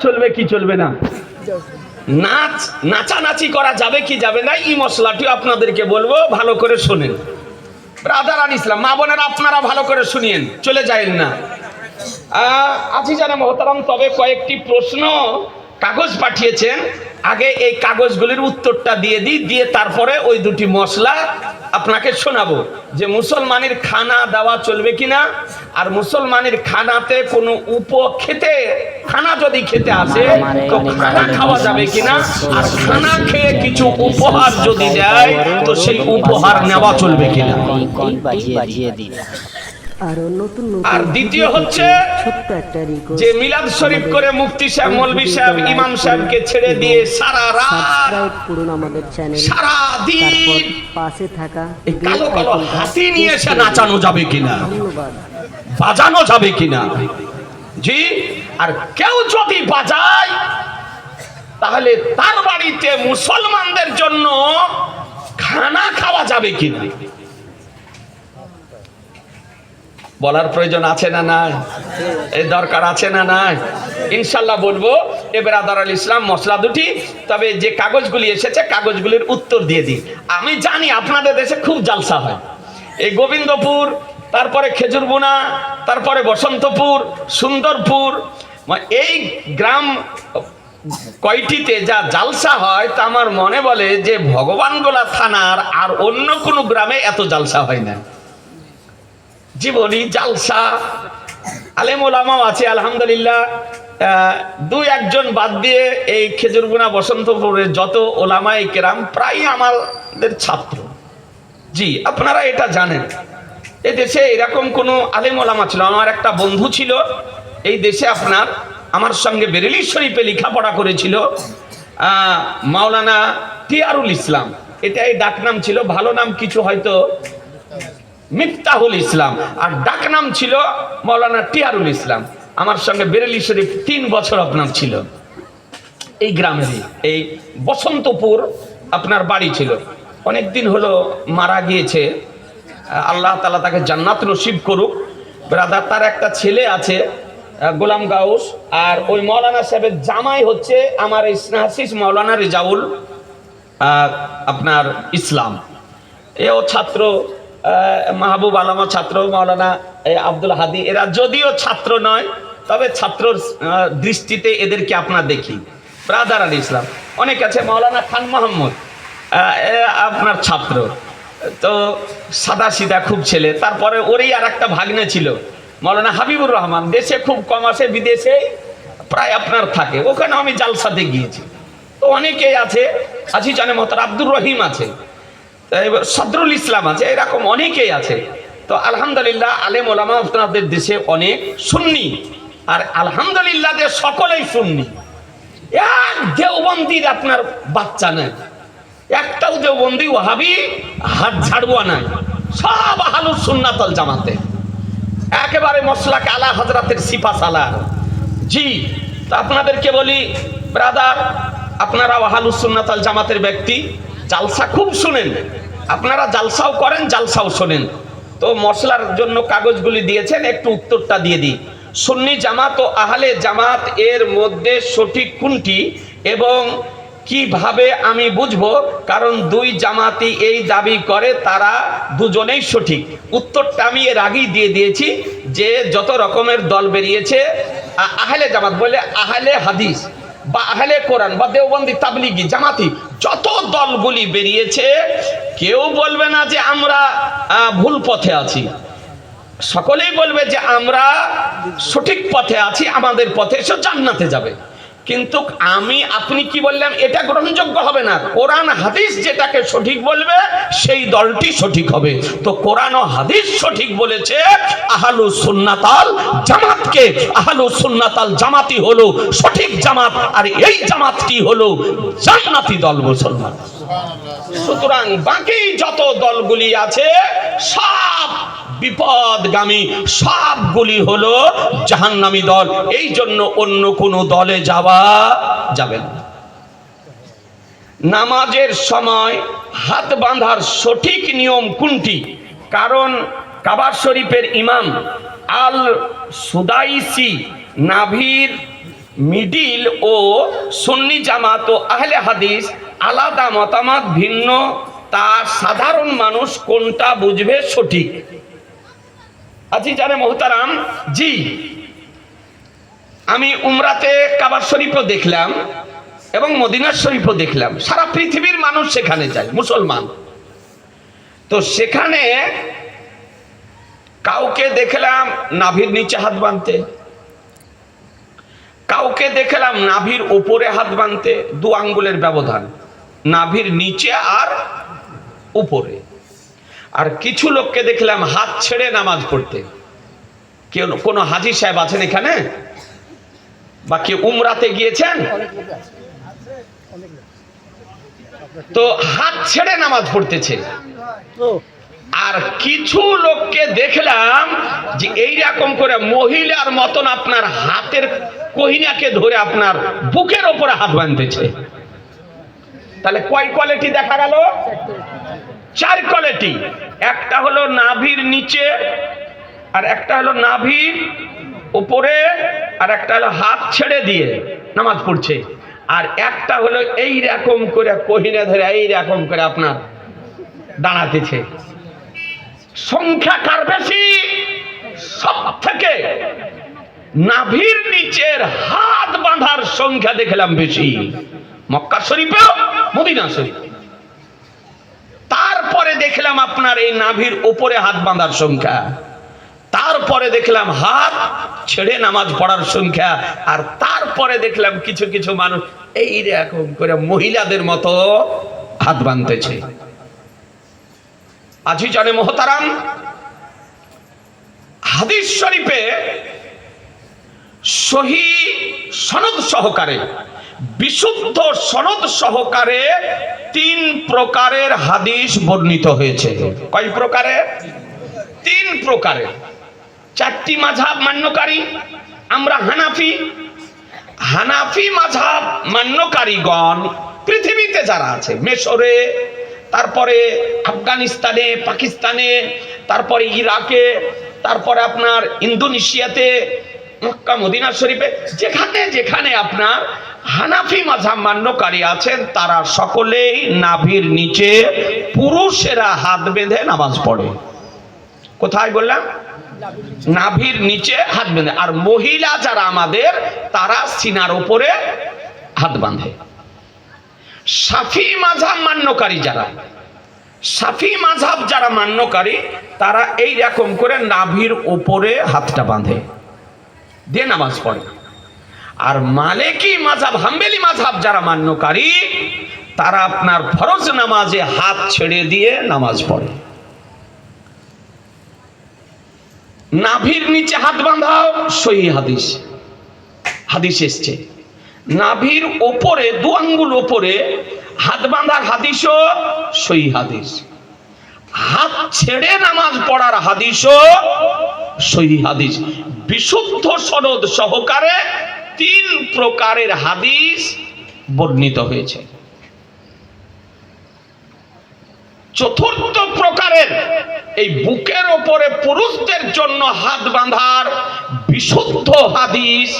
চলবে কি চলবে না, নাচানাচি করা যাবে কি যাবে না, এই মশলাটি আপনাদেরকে বলবো, ভালো করে শোনেন। ব্রাদার আর ইসলাম, মা বোনেরা আপনারা ভালো করে শুনিয়েন, চলে যায়েন না। আছি জানে মহতারাম, তবে কয়েকটি প্রশ্ন কাগজ পাঠিয়েছেন, আগে এই কাগজগুলির উত্তরটা দিয়ে দিই, দিয়ে তারপরে ওই দুটি মশলা আপনাকে শোনাবো যে মুসলমানের খানা দেওয়া চলবে কিনা, আর মুসলমানের খানাতে কোনো খেতে খানা যদি খেতে আসে তো খানা খাওয়া যাবে কিনা, আর খানা খেয়ে কিছু উপহার যদি দেয় তো সেই উপহার নেওয়া চলবে কিনা। আর দ্বিতীয় হচ্ছে যে মিলাদ শরীফ করে মুফতি সাহেব, মৌলভী সাহেব, ইমাম সাহেবকে ছেড়ে দিয়ে সারা রাত সারা দিন পাশে থাকা এই কালো কালো হাতি নিয়ে এসে নাচানো যাবে কিনা, বাজানো যাবে কিনা? জি। আর কেউ যদি বাজায় তাহলে তার বাড়িতে মুসলমানদের জন্য খানা খাওয়া যাবে কিনা, বলার প্রয়োজন আছে না নাই? এই দরকার আছে না নাই? ইনশাল্লাহ বলবো। এ ব্রাদার আল ইসলাম মশলা দুটি, তবে যে কাগজগুলি এসেছে কাগজগুলির উত্তর দিয়ে দিই। আমি জানি আপনাদের দেশে খুব জালসা হয়, এই গোবিন্দপুর, তারপরে খেজুরবোনা, তারপরে বসন্তপুর, সুন্দরপুর, এই গ্রাম কয়টিতে যা জালসা হয় তা আমার মনে বলে যে ভগবানগোলা থানার আর অন্য কোনো গ্রামে এত জালসা হয় না। জীবনী জালসা, আলেম ওলামাও আছে আলহামদুলিল্লাহ, দুই একজন বাদ দিয়ে এই খেজুরগুনা বসন্তপুরের যত ওলামায়ে কেরাম প্রায় আমাদের ছাত্র। জি, আপনারা এটা জানেন, এই দেশে এরকম কোনো আলেম ওলামা ছিল। আমার একটা বন্ধু ছিল এই দেশে, আপনার আমার সঙ্গে বেরেলি শরীফে লেখাপড়া করেছিল, মাওলানা তিয়ারুল ইসলাম, এটাই ডাক নাম ছিল, ভালো নাম কিছু হয়তো মিফতাহুল ইসলাম, আর ডাক নাম ছিল মাওলানা তিয়ারুল ইসলাম। আমার সঙ্গে বেরেলি শরীফ 3 বছর আপনার ছিল, এই গ্রামেরই, এই বসন্তপুর আপনার বাড়ি ছিল। অনেকদিন হলো মারা গিয়েছে, আল্লাহ তাআলা তাকে জান্নাত নসিব করুক। ব্রাদার, তার একটা ছেলে আছে গোলাম গাউস, আর ওই মাওলানা সাহেবের জামাই হচ্ছে আমার এই স্নেহাশিস মাওলানা রেজাউল আপনার ইসলাম, এও ছাত্র, মাহবুব আলমা ছাত্র, মাওলানা আব্দুল হাদি, এরা যদিও ছাত্র নয় তবে ছাত্র দৃষ্টিতে এদেরকে আপনার দেখি। ব্রাদার আল ইসলাম অনেক আছে, মাওলানা খান মোহাম্মদ আপনার ছাত্র, তো সাদা সিধা খুব ছেলে। তারপরে ওরই আর একটা ভাগ্নে ছিল মাওলানা হাবিবুর রহমান, দেশে খুব কম আসে, বিদেশে প্রায় আপনার থাকে, ওখানে আমি জালসাতে গিয়েছি। তো অনেকেই আছে, আজি জানে মত আব্দুর রহিম আছে, সদরুল ইসলাম আছে, এরকম অনেকেই আছে। তো আলহামদুলিল্লাহ আলেম ওলামা আপনাদের দেশে অনেক সুন্নি, আর আলহামদুলিল্লাহ যে সকলেই সুন্নি, এক দেওবন্দির আপনার বাচ্চা নাই, একটাও দেওবন্দি ওয়াহাবি হাত ঝাড়ুয়া নাই, সব আহলুস সুন্নাত ওয়াল জামাতে, একেবারে মসলাকে আলা হযরতের সিফা সালার। জি, তো আপনাদেরকে বলি ব্রাদার, আপনারা আহলুস সুন্নাত ওয়াল জামাতের ব্যক্তি, জালসা খুব শুনেন, আপনারা জালসাও করেন, জালসাও শোনেন। তো মশলার জন্য কাগজগুলি দিয়েছেন, একটু উত্তরটা দিয়ে দিই। সুন্নি জামাত ও আহলে জামাত এর মধ্যে সঠিক কোনটি এবং কিভাবে আমি বুঝবো? কারণ দুই জামাতি এই দাবি করে তারা দুজনেই সঠিক। উত্তরটা আমি এর আগেই দিয়ে দিয়েছি যে যত রকমের দল বেরিয়েছে, আহলে জামাত বলে আহলে হাদিস বা আহলে কোরআন বা দেওবন্দি তাবলিগি জামাতি, যত দলগুলি বেরিয়েছে কেউ বলবে না যে আমরা ভুল পথে আছি, সকলেই বলবে যে আমরা সঠিক পথে আছি, আমাদের পথে এসে জান্নাতে যাবে। কিন্তু আমি আপনি কি বললাম এটা গ্রহণযোগ্য হবে না। কোরআন হাদিস যেটাকে সঠিক বলবে সেই দলটি সঠিক হবে। তো কোরআন ও হাদিস সঠিক বলেছে আহলুস সুন্নাত আল জামাতকে, আহলুস সুন্নাত আল জামাতি হলো সঠিক জামাত, আর এই জামাতটি হলো জান্নাতি দল মুসলমান। সুতরাং বাকি যত দলগুলি আছে সব বিপদগামী, সবগুলি হলো জাহান্নামী দল, এই জন্য অন্য কোনো দলে যাওয়া যাবে না। নামাজের সময় হাত বাঁধার সঠিক নিয়ম কোনটি? কারণ কাবা শরীফের ইমাম আল সুদাইসি নাভির মিডিল ও সুন্নি জামাত ও আহলে হাদিস আলাদা মতামত ভিন্ন, তা সাধারণ মানুষ কোনটা বুঝবে সঠিক? আজি জানে মোহতারাম, জি আমি উমরাতে কাবা শরীফও দেখলাম এবং মদিনা শরীফও দেখলাম। সারা পৃথিবীর মানুষ সেখানে যায়, মুসলমান। তো সেখানে কাউকে দেখলাম নাভির নিচে হাত বাঁধতে, কাউকে দেখলাম নাভির উপরে হাত বাঁধতে, 2 আঙ্গুলের ব্যবধান, নাভির নিচে আর উপরে। আর কিছু লোককে দেখলাম হাত ছেড়ে নামাজ পড়তে। কেউ কোন হাজী সাহেব আছেন এখানে, বা কেউ উমরাতে গিয়েছেন? তো হাত ছেড়ে নামাজ পড়তেছে। আর কিছু লোককে দেখলাম যে এইরকম করে মহিলার মতন আপনার হাতের কহিনাকে ধরে আপনার বুকের ওপরে হাত বাঁধতেছে। তাহলে কয় কোয়ালিটি দেখা গেল? 4 কোয়ালিটি। একটা হলো নাভির নিচে, আর একটা হলো নাভির উপরে, আর একটা হলো হাত ছেড়ে দিয়ে নামাজ পড়ছে, আর একটা হলো এই রকম করে কহিনা ধরে এই রকম করে আপনার দাঁড়াতেছে। সংখ্যা কার বেশি? সব থেকে নাভির নিচের হাত বাঁধার সংখ্যা দেখলাম বেশি, মক্কা শরীফে মদিনা শরীফে। তারপরে দেখলাম আপনার এই নাভির উপরে হাত বাঁধার সংখ্যা, তারপরে দেখলাম হাত ছেড়ে নামাজ পড়ার সংখ্যা, আর তারপরে দেখলাম কিছু কিছু মানুষ এই রকম করে মহিলাদের মতো হাত বাঁধতেছে। আজি জানে মোহতারাম, হাদিস শরীফে সহি সনদ সহকারে, বিশুদ্ধ সনদ সহকারে 3 প্রকারের হাদিস বর্ণিত হয়েছে। কয় প্রকারের? 3 প্রকারের। 4টি মাযহাব মান্যকারী আমরা হানাফি। হানাফি মাযহাব মান্যকারীগণ পৃথিবীতে যারা আছে, মিশরে, তারপরে আফগানিস্তানে, পাকিস্তানে, তারপরে ইরাকে, তারপরে আপনার ইন্দোনেশিয়াতে, মক্কা মদিনা শরীফে, যেখানে যেখানে আপনার হানাফি মাযহাব মান্যকারী আছেন, তারা সকলেই নাভির নিচে পুরুষেরা হাত বেঁধে নামাজ পড়ে। কোথায় বললাম? নাভির নিচে হাত বেঁধে। আর মহিলা যারা আমাদের, তারা সিনার উপরে হাত বাঁধে। শাফি মাযহাব মান্যকারী যারা, শাফি মাযহাব যারা মান্যকারী, তারা এই রকম করে নাভির উপরে হাতটা বাঁধে দিয়ে নামাজ পড়ে। আর মালিকি মাযহাব, হাম্বলি মাযহাব যারা মান্যকারী, তারা আপনার ফরজ নামাজে হাত ছেড়ে দিয়ে নামাজ পড়ে। নাভির নিচে হাত বাঁধাও সহিহ হাদিস, হাদিস এসছে। নাভির উপরে 2 আঙ্গুল উপরে হাত বাঁধার হাদিসও সহিহ হাদিস। হাত ছেড়ে নামাজ পড়ার হাদিসও সহিহ হাদিস। বিশুদ্ধ সনদ সহকারে 3 প্রকারের হাদিস বর্ণিত হয়েছে। চতুর্থ প্রকারের এই বুকের ওপরে পুরুষদের জন্য হাত বাঁধার বিশুদ্ধ হাদিস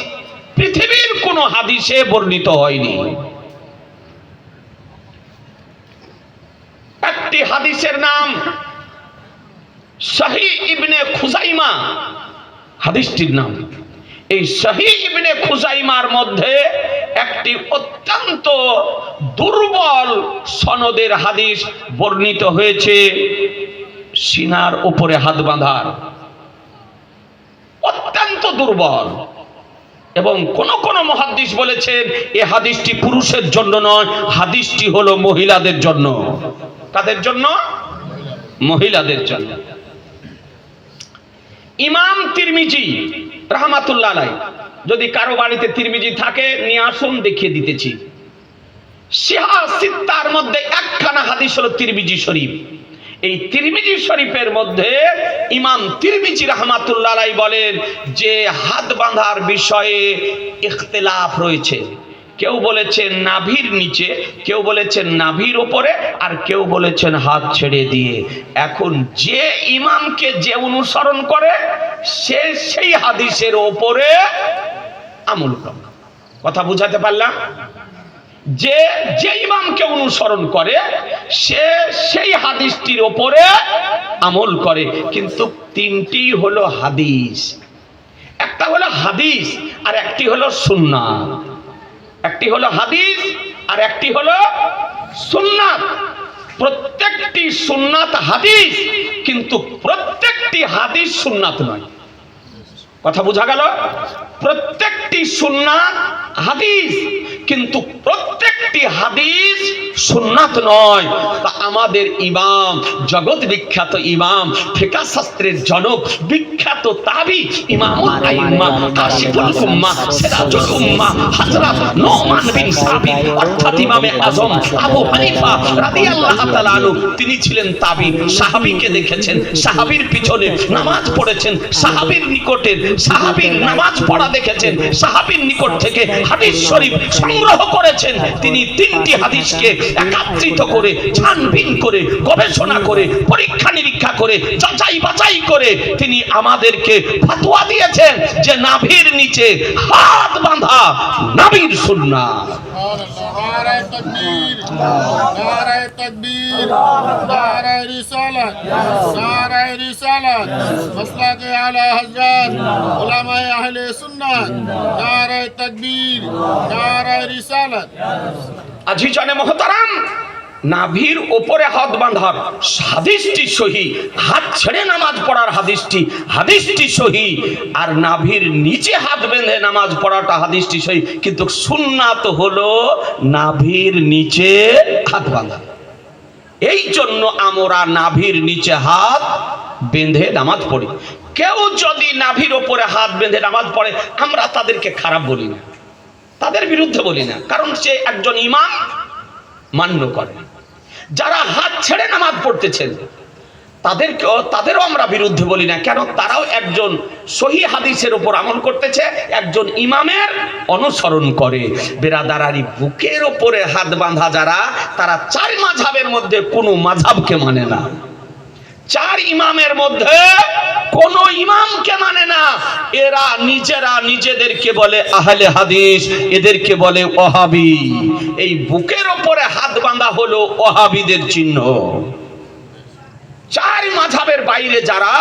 পৃথিবীর কোন হাদিসে বর্ণিত হয়নি। একটি হাদিসের নাম সহিহ ইবনে খুজাইমা, হাদিসটির নাম। এই সহিহ ইবনে খুজাইমার মধ্যে একটি অত্যন্ত দুর্বল সনদের হাদিস বর্ণিত হয়েছে সিনার উপরে হাত বাঁধার, অত্যন্ত দুর্বল। এবং কোন কোন মুহাদ্দিস বলেছেন এই হাদিসটি পুরুষের জন্য নয়, হাদিসটি হলো মহিলাদের জন্য। কাদের জন্য? মহিলাদের জন্য। ইমাম তিরমিজি রাহমাতুল্লাহ আলাইহি, যদি কারো বাড়িতে তিরমিজি থাকে নিয়ে আসুন, দেখিয়ে দিতেছি। সিহাহ সিত্তার মধ্যে একখানা হাদিস হলো তিরমিজি শরীফ। এই তিরমিজি শরীফের মধ্যে ইমাম তিরমিজি রাহমাতুল্লাহ আলাইহি বলেন যে হাত বাঁধার বিষয়ে ইখতিলাফ রয়েছে। কেউ বলেছেন নাভির নিচে, কেউ বলেছেন নাভির উপরে, আর কেউ বলেছেন হাত ছেড়ে দিয়ে। এখন যে ইমামকে যে অনুসরণ করে সে সেই হাদিসের উপরে আমল করে। কথা বুঝাতে পারলাম? যে যে ইমামকে অনুসরণ করে সে সেই হাদিসটির ওপরে আমল করে। কিন্তু তিনটি হলো হাদিস, একটা হলো হাদিস আর একটি হলো সুন্নাত। একটি হলো হাদিস আর একটি হলো সুন্নাত। প্রত্যেকটি সুন্নাত হাদিস, কিন্তু প্রত্যেকটি হাদিস সুন্নাত নয়। কথা বোঝা গেল? প্রত্যেকটি সুন্নাত হাদিস, কিন্তু প্রত্যেকটি হাদিস সুন্নাত নয়। তা আমাদের ইমাম, জগৎ বিখ্যাত ইমাম, ফিকহ শাস্ত্রের জনক, বিখ্যাত তাবি ইমামুল আইম্মা, কাশিফুল উম্মাহ, সিরাজুল উম্মাহ, হযরত নোমান বিন সাবিত অর্থাৎ ইমামে আজম আবু হানিফা রাদিয়াল্লাহু তাআলা আনহু, তিনি ছিলেন তাবি। সাহাবীকে দেখেছেন, সাহাবীর পিছনে নামাজ পড়েছেন, সাহাবীর নিকটে সাহাবীর নামাজ পড়া দেখেছেন, সাহাবীর নিকট থেকে হাদিস শরীফ সংগ্রহ করেছেন। তিনি তিনটি হাদিসকে একত্রিত করে, ছানবিন করে, গবেষণা করে, পরীক্ষা নিরীক্ষা করে, যাচাই বাছাই করে তিনি আমাদেরকে ফতোয়া দিয়েছেন যে নাভির নিচে হাত বাঁধা নবীর সুন্নাত। নারে তাকবীর, নারে তাকবীর, নারে রিসালাত, নারে রিসালাত, মাসলাকে আলা হযরত উলামায়ে আহলে সুন্নাত, নারে তাকবীর, নারে রিসালাত। আজিজানে মুহতারাম, নাভির ওপরে হাত বাঁধার হাদিসটি সহি, হাত ছেড়ে নামাজ পড়ার হাদিসটি সহি, আর নাভির নিচে হাত বেঁধে নামাজ পড়াটা হাদিসটি সহি। কিন্তু সুন্নাত হলো নাভির নিচে হাত বাঁধা। এই জন্য আমরা নাভির নিচে হাত বেঁধে নামাজ পড়ি। কেউ যদি নাভির ওপরে হাত বেঁধে নামাজ পড়ে, আমরা তাদেরকে খারাপ বলি না, তাদের বিরুদ্ধে বলি না, কারণ সে একজন ইমাম মান্য করে। যারা হাত ছেড়ে নামাজ পড়তেছেন তাদেরও আমরা বিরুদ্ধে বলি না, কেন? তারাও একজন সহি হাদিসের উপর আমল করতেছে, একজন ইমামের অনুসরণ করে। বেরাদারারি, বুকের ওপরে হাত বাঁধা যারা, তারা চার মাযহাবের মধ্যে কোনো মাযহাবকে মানে না, চার ইমামের মধ্যে কোন ইমামকে মানে না। এরা নিজেরা নিজেদেরকে বলে আহলে হাদিস, এদেরকে বলে ওয়াহাবি। এই বুকের ওপরে হাত বাঁধা হলো ওয়াহাবিদের চিহ্ন। চার মাযহাবের বাইরে যারা,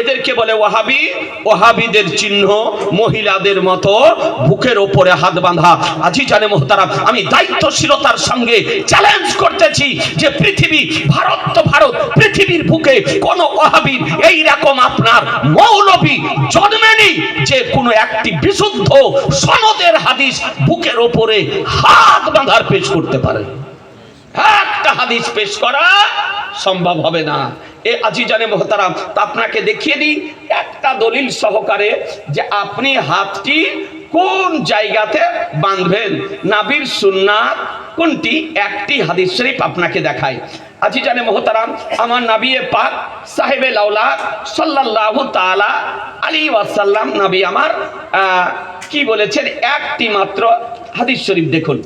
এদেরকে বলে ওয়াহাবি, ওয়াহাবিদের চিহ্ন। মহিলাদের মতো বুকের ওপরে হাত বাঁধা। আজিজানে মুহতারাম, আমি দায়িত্বশীলতার সঙ্গে চ্যালেঞ্জ করতেছি যে পৃথিবী, ভারত তো ভারত, পৃথিবীর বুকে কোন ওয়াহাবির এই রকম আপনার মৌলবী জন্মেনি যে কোনো একটি বিশুদ্ধ সনদের হাদিস বুকের ওপরে হাত বাঁধার পেশ করতে পারে। একটা হাদিস পেশ করা সম্ভব হবে না। এ আজিজানে মুহতারাম, তা আপনাকে দেখিয়ে দিই একটা দলিল সহকারে যে আপনি হাতটি কোন জায়গাতে বাঁধবেন, নাভির সুন্নাত কোনটি, একটি হাদিস শরীফ আপনাকে দেখায়। আজিজানে মুহতারাম, আমার নবী পাক সাহেবে লাউলাদ সাল্লাল্লাহু তাআলা আলাইহি ওয়াসাল্লাম, নবী আমার কি বলেছেন, একটি মাত্র হাদিস শরীফ দেখুন।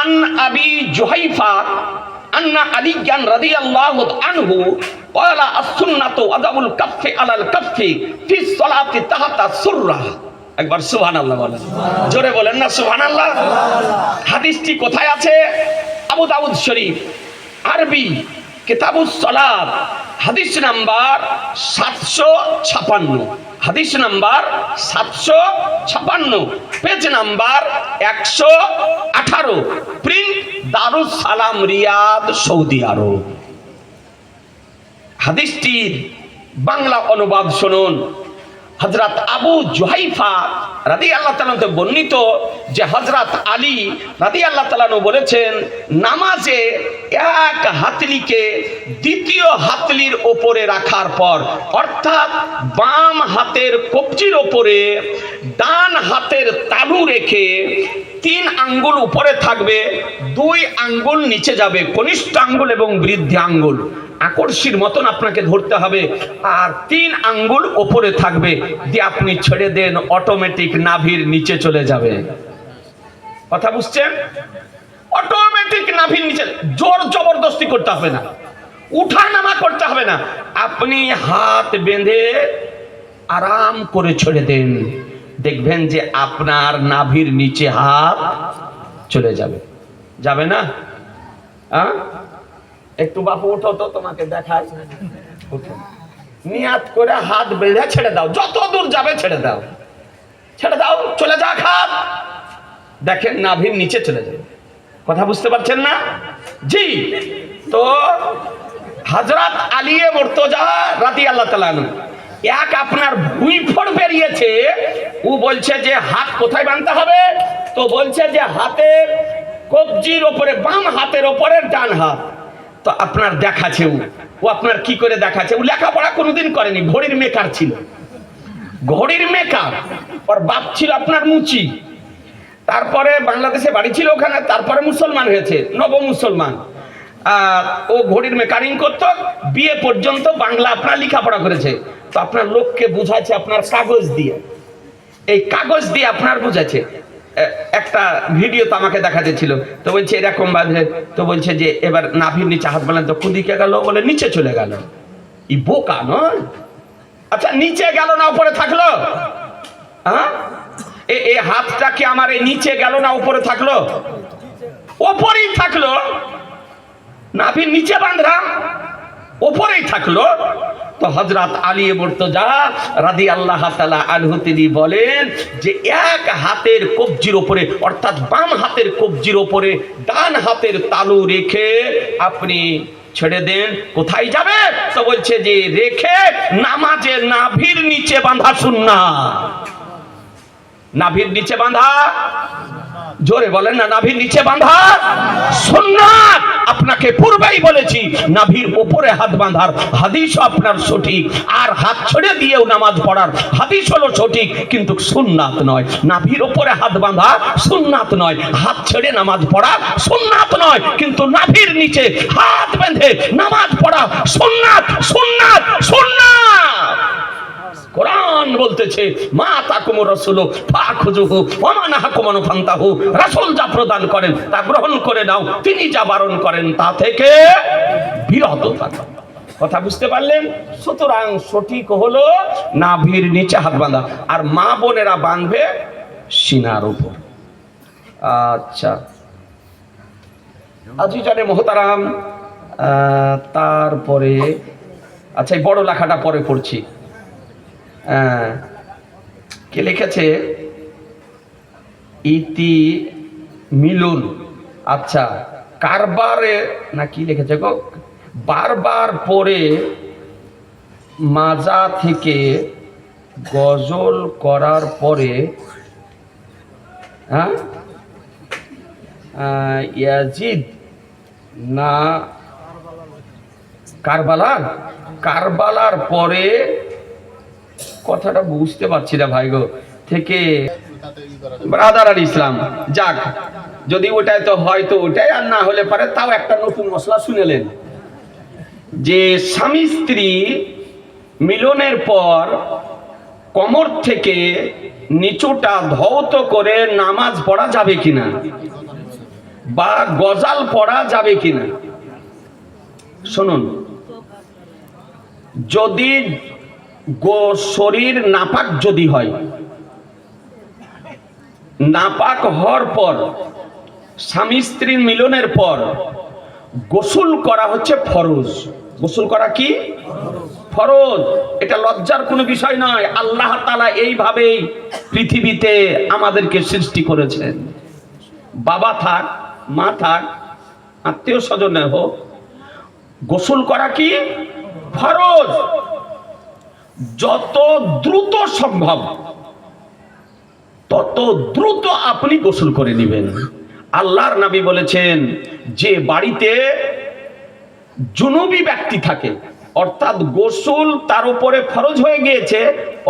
আন আবি জুহাইফা আন্না আলিয়ান রাদিয়াল্লাহু আনহু ক্বালা আস-সুন্নাতু আদাবুল কাফফি আলাল কাফফি ফি সলাতি তাহতা সুররা। একবার সুবহানাল্লাহ বলেন, জোরে বলেন না সুবহানাল্লাহ। হাদিসটি কোথায় আছে? আবু দাউদ শরীফ, আরবি, কিতাবুস সালাত, হাদিস নাম্বার 756, হাদিস number 756, page number 118, print Darus Salam, Riyad, Saudi আরব। হাদিসটির বাংলা অনুবাদ শুনুন। হযরত আবু জুহাইফা রাদিয়াল্লাহু তাআলা থেকে বর্ণিত যে হযরত আলী রাদিয়াল্লাহু তাআলা বলেছেন, নামাজে এক হাতলিকে দ্বিতীয় হাতলির ওপরে রাখার পর, অর্থাৎ বাম হাতের কবজির ওপরে ডান হাতের তালু রেখে 3 আঙ্গুল উপরে থাকবে, 2 আঙ্গুল নিচে যাবে, কনিষ্ঠ আঙ্গুল এবং বৃদ্ধি আঙ্গুল আকর্ষির মতন আপনাকে ধরতে হবে, আর 3 আঙ্গুল ওপরে থাকবে, দিয়ে আপনি ছেড়ে দেন, অটোমেটিক নাভির নিচে চলে যাবে। কথা বুঝছেন? অটোমেটিক নাভির নিচে, জোর জবরদস্তি করতে হবে না, উঠা নামা করতে হবে না। আপনি হাত বেঁধে আরাম করে ছেড়ে দেন, দেখবেন যে আপনার নাভির নিচে হাত চলে যাবে। যাবে না? একটু বাপু উঠো তো, তোমাকে দেখাই। উঠো, নিয়াত করে হাত বেঁধে ছেড়ে দাও, যত দূর যাবে ছেড়ে দাও, ছেড়ে দাও, চলে যাক হাত। দেখেন নাভির নিচে চলে যাবে। কথা বুঝতে পারছেন না? জি। তো হযরত আলী মুর্তজা রাদিয়াল্লাহু তাআলা আনহু, এক আপনার ভুঁইফোড় বেরিয়েছে, ও বলছে যে হাত কোথায় বাঁধতে হবে? তো বলছে যে হাতের কবজির ওপরে, বাম হাতের ওপরে ডান হাত। তো আপনার দেখাচ্ছে, ও আপনার কি করে দেখাচ্ছে? ও লেখাপড়া কোনোদিন করেনি, ঘড়ির মেকার ছিল, ঘড়ির মেকার। ওর বাপ ছিল আপনার মুচি, তারপরে বাংলাদেশে বাড়ি ছিল ওখানে, তারপরে মুসলমান হয়েছে, নব মুসলমান। ও ঘড়ির মেকারিং করতো, বিয়ে পর্যন্ত বাংলা আপনার লেখাপড়া করেছে। তো আপনার লোককে বুঝাচ্ছে আপনার কাগজ দিয়ে, এই কাগজ দিয়ে আপনার বুঝাচ্ছে। একটা ভিডিও তো আমাকে দেখাচ্ছিল, তো বলছে এরকম বাঁধে, তো বলছে যে এবার নাভির নিচে হাত বলেন, তো কুদিকে গেল, বলে নিচে চলে গেল। ই বোকা নয়? আচ্ছা নিচে গেল না উপরে থাকলো? হ্যাঁ, এই হাতটা কি আমার এই নিচে গেল না উপরে থাকলো? ওপরেই থাকলো। নাভির নিচে বাঁধলাম, ওপরেই থাকলো। তো হযরত আলী মুর্তজা রাদিয়াল্লাহু তাআলা আনহু তিনি বলেন যে এক হাতের কবজির উপরে, অর্থাৎ বাম হাতের কবজির উপরে ডান হাতের তালু রেখে আপনি ছেড়ে দেন। কোথায় যাবে? তো বলছে যে রেখে নামাজে নাভির নিচে বাঁধা সুন্নাত। নাভির নিচে বাঁধা, জোরে বলেন না, নাভির নিচে বাঁধা সুন্নাত। আপনাকে পূর্বেই বলেছি নাভির উপরে হাত বাঁধার হাদিস আপনার সঠিক, আর হাত ছেড়ে দিয়েও নামাজ পড়ার হাদিস হলো সঠিক, কিন্তু সুন্নাত নয়। নাভির উপরে হাত বাঁধা সুন্নাত নয়, হাত ছেড়ে নামাজ পড়া সুন্নাত নয়, কিন্তু নাভির নিচে হাত বেঁধে নামাজ পড়া সুন্নাত, সুন্নাত, সুন্নাত। কোরআন বলতেছে মা তাকুমুর রাসূল ফাখুযুহু ওয়া মা নাহাকুম আনহু ফান্তাহু, রাসূল যা প্রদান করেন তা গ্রহণ করে নাও, তিনি যা বারণ করেন তা থেকে বিরত থাকো। কথা বুঝতে পারলেন? সুতরাং সঠিক হলো নাভির নিচে হাত বাঁধা, আর মা বোনেরা বাঁধবে সিনার উপর। আচ্ছা আজিজানে মুহতারাম, তারপরে আচ্ছা এই বড় লেখাটা পরে পড়ছি। কে লিখেছে? ইতি মিলুন। আচ্ছা কারবারে না কি লিখেছে গো? বারবার পরে মাজা থেকে গজল করার পরে ইয়াজিদ না কারবালার পরে, কথাটা বুঝতে পারছি না ভাই গো, থেকে ব্রাদার আল ইসলাম। যাক, যদি ওটাই তো হয় তো ওটাই, আর না হলে পারে তাও একটা নতুন মশলা শুনেলেন যে স্বামী স্ত্রী মিলনের পর কোমর থেকে নিচুটা ধৌত করে নামাজ পড়া যাবে কিনা, বা গজাল পড়া যাবে কিনা। শুনুন, যদি শরীর নাপাক যদি হয়, নাপাক হওয়ার পর স্বামী স্ত্রীর মিলনের পর গোসল করা হচ্ছে ফরজ। গোসল করা কি ফরজ, এটা লজ্জার কোনো বিষয় নয়। আল্লাহ তাআলা এইভাবেই পৃথিবীতে আমাদেরকে সৃষ্টি করেছেন। বাবা থাক, মা থাক, আত্মীয় স্বজন হোক, গোসল করা কি ফরজ। যত দ্রুত সম্ভব তত দ্রুত আপনি গোসল করে নেবেন। আল্লাহর নবী বলেছেন যে বাড়িতে জুনুবি ব্যক্তি থাকে, অর্থাৎ গোসল তার উপরে ফরজ হয়ে গিয়েছে,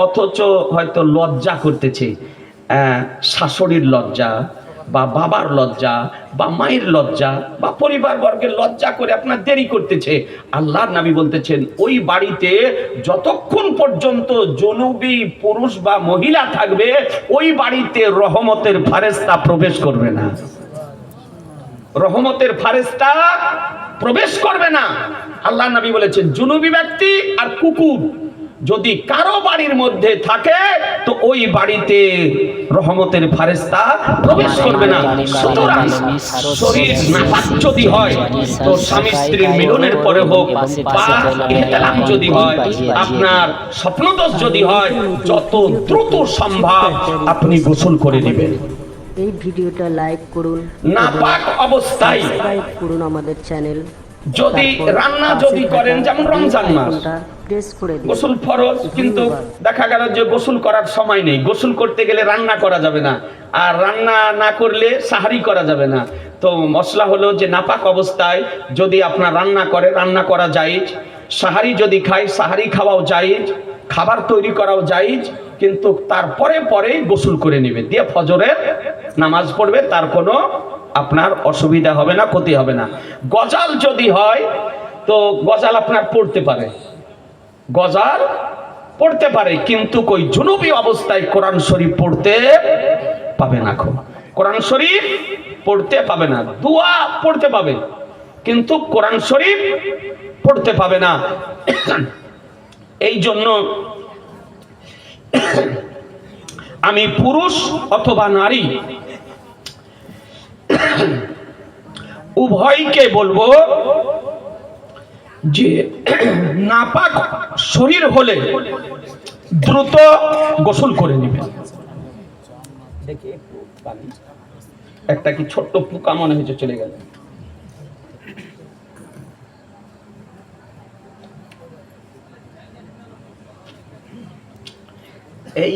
অথচ হয়তো লজ্জা করতেছে, শাশুড়ির লজ্জা বা বাবার লজ্জা বা মায়ের লজ্জা বা পরিবার বর্গের লজ্জা করে আপনার দেরি করতেছে, আল্লাহর নবী বলতেছেন ওই বাড়িতে যতক্ষণ পর্যন্ত জুনুবি পুরুষ বা মহিলা থাকবে ওই বাড়িতে রহমতের ফেরেশতা প্রবেশ করবে না। রহমতের ফেরেশতা প্রবেশ করবে না। আল্লাহর নবী বলেছেন জুনুবি ব্যক্তি আর কুকুর যদি কারো বাড়ির মধ্যে থাকে তো ওই বাড়িতে রহমতের ফারেস্তা প্রবেশ করবে না। সুতরাং শরীর নাপাক যদি হয় তো স্বামী স্ত্রীর মিলনের পরে হোক বা ইহতিলাম যদি হয়, আপনার স্বপ্নদোষ যদি হয়, যত দ্রুত সম্ভব আপনি গোসল করে নেবেন। এই ভিডিওটা লাইক করুন, নাপাক অবস্থায় সাবস্ক্রাইব করুন আমাদের চ্যানেল। যদি রান্না যদি করেন, যেমন রমজান মাস প্রেস করে দিন। গোসল ফরজ, কিন্তু দেখা গেল যে গোসল করার সময় নেই, গোসল করতে গেলে রান্না করা যাবে না, আর রান্না না করলে সাহারি করা যাবে না। তো মশলা হলো যে নাপাক অবস্থায় যদি আপনার রান্না করে, রান্না করা জায়েজ, সাহারি যদি খায় সাহারি খাওয়াও জায়েজ, খাবার তৈরি করাও জায়েজ, কিন্তু তারপরে পরেই গোসল করে নেবে, দিয়ে ফজরের নামাজ পড়বে, তার কোনো আপনার অসুবিধা হবে না, ক্ষতি হবে না। গজাল যদি হয় তো গজাল আপনার পড়তে পারে, গজাল পড়তে পারে, কিন্তু কই জুনুবি অবস্থায় কোরআন শরীফ পড়তে পাবে না। কোরআন শরীফ পড়তে পাবে না, দোয়া পড়তে পাবে, কিন্তু কোরআন শরীফ পড়তে পাবে না। এই জন্য আমি পুরুষ অথবা নারী উভয়কে বলবো যে নাপাক শরীর হলে দ্রুত গোসল করে নেবেন। দেখি একটু পানি, একটা কি ছোট্ট পোকা মনে হয়েছে চলে গেল। এই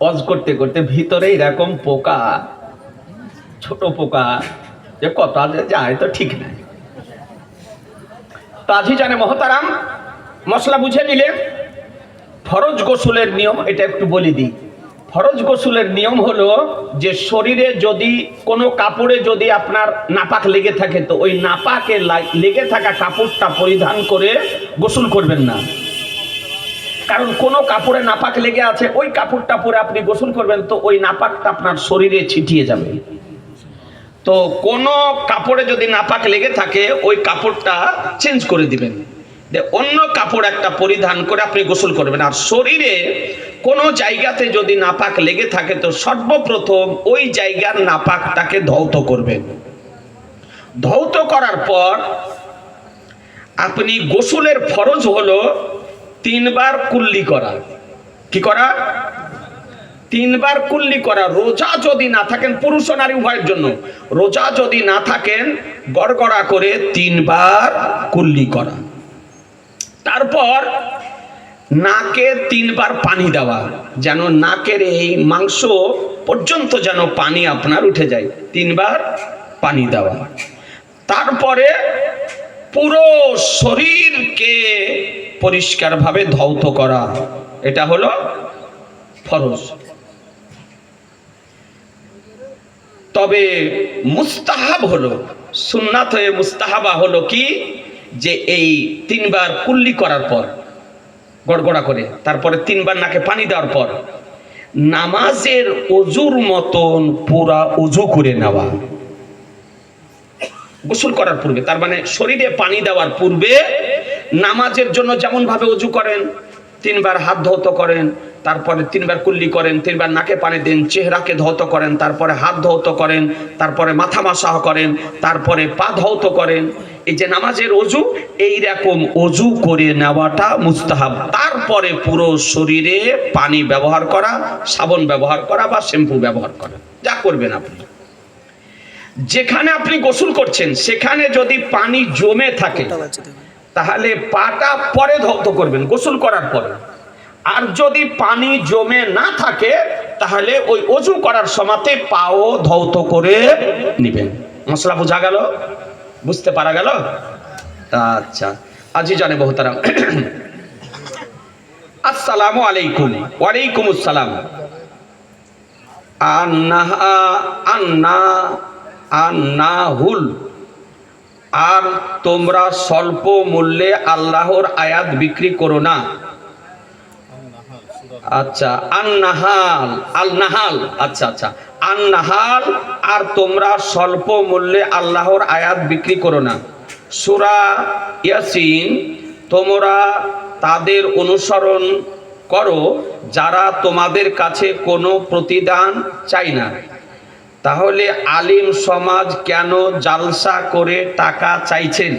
অজ করতে করতে ভিতরে এরকম পোকা, ছোট পোকা, যে কত যায় তো ঠিক নাই। তাজি জানে মহতারাম, মশলা বুঝে নিলে ফরজ গোসলের নিয়ম এটা একটু বলে দিই। ফরজ গোসলের নিয়ম হলো যে শরীরে যদি কোনো কাপড়ে যদি আপনার নাপাক লেগে থাকে তো ওই নাপাকে লেগে থাকা কাপড়টা পরিধান করে গোসল করবেন না। কারণ কোনো কাপড়ে নাপাক লেগে আছে, ওই কাপড়টা পরে আপনি গোসল করবেন তো ওই নাপাকটা আপনার শরীরে ছিটিয়ে যাবে। তো কোনো কাপড়ে যদি নাপাক লেগে থাকে ওই কাপড়টা চেঞ্জ করে দিবেন, অন্য কাপড় একটা পরিধান করে আপনি গোসল করবেন। আর শরীরে কোনো জায়গাতে যদি নাপাক লেগে থাকে তো সর্বপ্রথম ওই জায়গার নাপাকটাকে ধৌত করবেন। ধৌত করার পর আপনি গোসলের ফরজ হলো 3 বার কুল্লি করা। কি করা? 3 বার কুল্লি করা। রোজা যদি না থাকেন, পুরুষ ও নারী উভয়ের জন্য, রোজা যদি না থাকেন গড়গড়া করে 3 বার কুল্লি করা। তারপর নাকে 3 বার পানি দেওয়া, যেন নাকের এই মাংস পর্যন্ত যেন পানি আপনার উঠে যায়, 3 বার পানি দেওয়া। তারপরে পুরো শরীরকে পরিষ্কারভাবে ধৌত করা, এটা হলো ফরজ। তবে মুস্তাহাব হলো, সুন্নাত হয়ে মুস্তাহাবা হলো কি, যে এই 3 বার কুল্লি করার পর গড়গড়া করে তারপরে 3 বার নাকে পানি দেওয়ার পর নামাজের ওযুর মতন পুরা ওযু করে নেওয়া। গোসল করার পূর্বে, তার মানে শরীরে পানি দেওয়ার পূর্বে নামাজের জন্য যেমন ভাবে ওযু করেন, 3 বার হাত ধৌত করেন, তারপরে 3 বার কুল্লি করেন, 3 বার নাকে পানি দেন, চেহারাকে ধৌত করেন, তারপরে হাত ধৌত করেন, তারপরে মাথা মাসাহ করেন, তারপরে পা ধৌত করেন। এই যে নামাজের ওযু, এই রকম ওযু করে নেওয়াটা মুস্তাহাব। তারপরে পুরো শরীরে পানি ব্যবহার করা, সাবান ব্যবহার করা বা শ্যাম্পু ব্যবহার করা, যা করবেন আপনি। যেখানে আপনি গোসল করছেন সেখানে যদি পানি জমে থাকে তাহলে পাটা পরে ধৌত করবেন গোসল করার পরে। আর যদি পানি জমে না থাকে তাহলে ওই ওযু করার সময়তে পাও ধৌত করে নেবেন। মশলা বোঝা গেল? বুঝতে পারা গেল? আচ্ছা, আজি জানে বহুতারাম, আসসালামু আলাইকুম। ওয়ালাইকুম আসসালাম। আন্নাহুল, আর তোমরা স্বল্প মূল্যে আল্লাহর আয়াত বিক্রি করো না। আচ্ছা, আন্নাহাল, আল-নাহাল, আচ্ছা আচ্ছা, আন্নাহাল, আর তোমরা স্বল্প মূল্যে আল্লাহর আয়াত বিক্রি করো না। সূরা ইয়াসিন তোমরা তাদের অনুসরণ করো যারা তোমাদের কাছে কোনো প্রতিদান চায় না। তাহলে আলিম সমাজ কেন জালসা করে টাকা চাইছেন?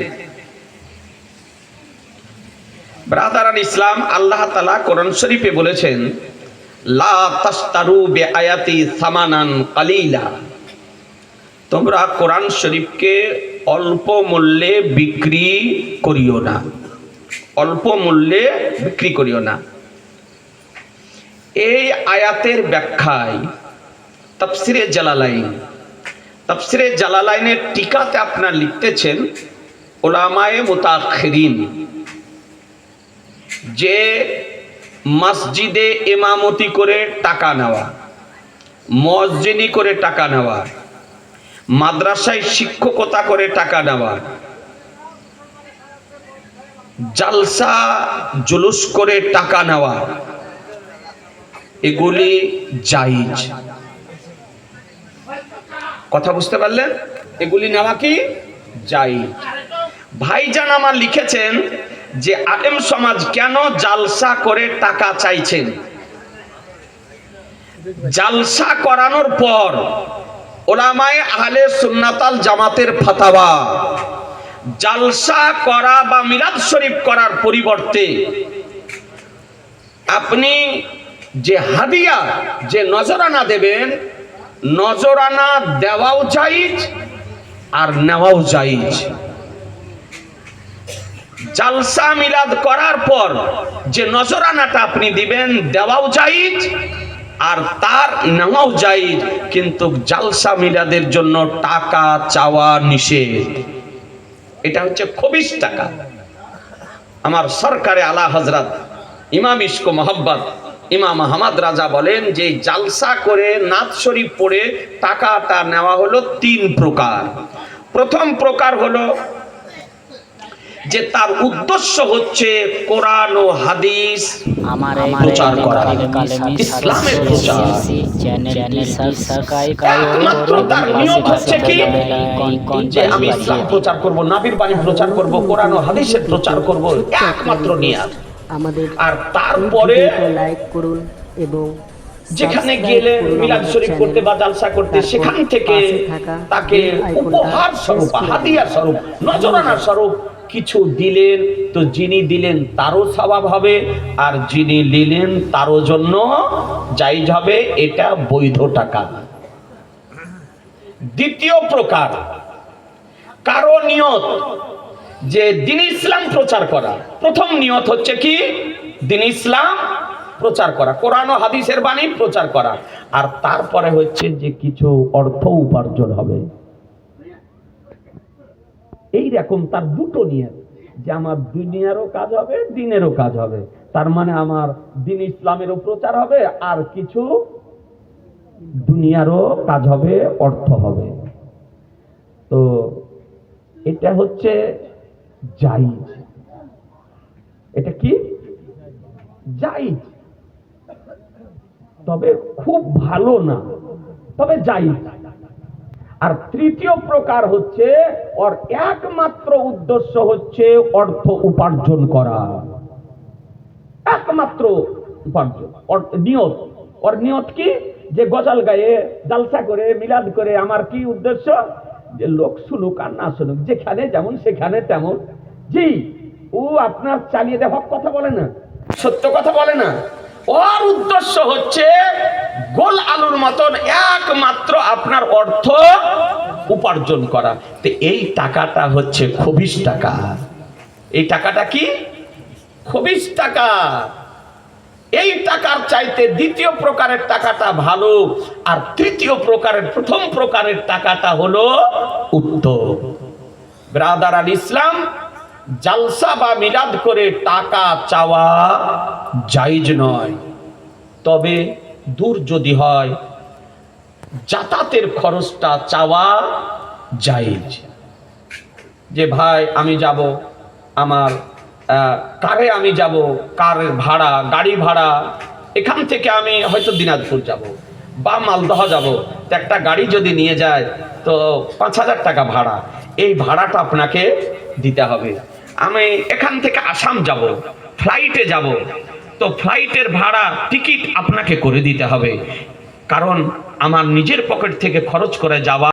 ব্রাদারান ইসলাম, আল্লাহ তাআলা কোরআন শরীফে বলেছেন, লা তাশতারু বিআয়াতি সামানান কালিলা। তোমরা কোরআন শরীফকে অল্প মূল্যে বিক্রি করিও না, অল্প মূল্যে বিক্রি করিও না। এই আয়াতের ব্যাখ্যায় তাফসিরে জালালাইন, তাফসিরে জালালাইনের টিকাতে আপনার লিখতেছেন উলামায়ে মুতাআখিরিন, যে মসজিদে ইমামতি করে টাকা নেওয়া, মুয়াজ্জিনি করে টাকা নেওয়া, মাদ্রাসায় শিক্ষকতা করে টাকা নেওয়া, জালসা জুলুস করে টাকা নেওয়া, এগুলি জায়েজ। কথা বুঝতে পারলেন? এগুলি নেওয়া কি জায়েজ। ভাইজান আমার লিখেছেন যে আলেম সমাজ কেন জালসা করে টাকা চাইছেন। জালসা করানোর পর উলামায়ে আহলে সুন্নাত আল জামাতের ফাতাওয়া, জালসা করা বা মিলাদ শরীফ করার পরিবর্তে আপনি যে হাদিয়া, যে নজরানা দেবেন, নজরানা দেওয়াও জায়েজ আর নেওয়াও জায়েজ। জালসা মিলাদ করার পর যে নজরানাটা আপনি দিবেন, দেওয়াও জায়েজ আর তার নেওয়াও জায়েজ, কিন্তু জালসা মিলাদের জন্য টাকা চাওয়া নিষেধ। এটা হচ্ছে খবিস টাকা। আমার সরকারে আলা হযরত ইমাম ইশক মোহাব্বত ইমাম আহমদ রাজা বলেন যে জালসা করে নাত শরীফ পড়ে টাকাটা নেওয়া হলো 3 প্রকার। প্রথম প্রকার হলো যে তার উদ্দেশ্য হচ্ছে কোরআন ও হাদিস প্রচার করা, ইসলামের প্রচার। একমাত্র তার নিয়ত হচ্ছে কি, যে আমি ইসলাম প্রচার করব, নবীর বাণী প্রচার করব, কোরআন ও হাদিসের প্রচার করব, একমাত্র নিয়ত। আমাদের আর তারপরে লাইক করুন এবং যেখানে গেলে মিলাদ শরীফ করতে বা জালসা করতে, সেখান থেকে তাকে উপহার স্বরূপ, হাদিয়া স্বরূপ, নজরানা স্বরূপ কিছু দিলেন, তো যিনি দিলেন তারও সওয়াব হবে আর যিনি নিলেন তারও জন্য জায়েজ হবে। এটা বৈধ টাকা। দ্বিতীয় প্রকার, কারো নিয়ত যে দ্বীন ইসলাম প্রচার করা। প্রথম নিয়ত হচ্ছে কি, দ্বীন ইসলাম প্রচার করা, কোরআন ও হাদিসের বাণী প্রচার করা, আর তারপরে হচ্ছে যে কিছু অর্থ উপার্জন হবে। এই রকম তার দুটো নিয়ত, যে আমার দুনিয়ারও কাজ হবে, দ্বীনেরও কাজ হবে। তার মানে আমার দ্বীন ইসলামেরও প্রচার হবে আর কিছু দুনিয়ারও কাজ হবে, অর্থ হবে। তো এটা হচ্ছে জায়েজ। এটা কি জায়েজ, তবে খুব ভালো না, তবে জায়েজ। আর তৃতীয় প্রকার হচ্ছে ওর একমাত্র উদ্দেশ্য হচ্ছে অর্থ উপার্জন করা, একমাত্র উপার্জন। নিয়ত, ওর নিয়ত কি, যে গজল গায়ে, জালসা করে, মিলাদ করে আমার কি উদ্দেশ্য, যে লোক শুনুক আর না শুনুক, যেখানে যেমন সেখানে তেমন। জি, ও আপনার চালিয়ে দেওয়া কথা বলে না, সত্য কথা বলে না। ওর উদ্দেশ্য হচ্ছে গোল আলুর মতন একমাত্র আপনার অর্থ উপার্জন করা। তো এই টাকাটা হচ্ছে খবিস টাকা। এই টাকাটা কি খবিস টাকা। এই টাকার চাইতে দ্বিতীয় প্রকারের টাকাটা ভালো, আর তৃতীয় প্রকারের, প্রথম প্রকারের টাকাটা হলো উত্তম। ব্রাদার আল ইসলাম, জালসা বা মিলাদ করে টাকা চাওয়া জায়েজ নয়, তবে দূর যদি হয় যাতায়াতের খরচটা চাওয়া জায়েজ। যে ভাই আমি যাব, আমার কারে আমি যাব, কারের ভাড়া, গাড়ি ভাড়া, এখান থেকে আমি হয়তো দিনাজপুর যাব বা মালদহ যাব, তো একটা গাড়ি যদি নিয়ে যায় তো 5,000 টাকা ভাড়া, এই ভাড়াটা আপনাকে দিতে হবে। আমি এখান থেকে আসাম যাব, ফ্লাইটে যাব, তো ফ্লাইটের ভাড়া টিকিট আপনাকে করে দিতে হবে, কারণ আমার নিজের পকেট থেকে খরচ করে যাওয়া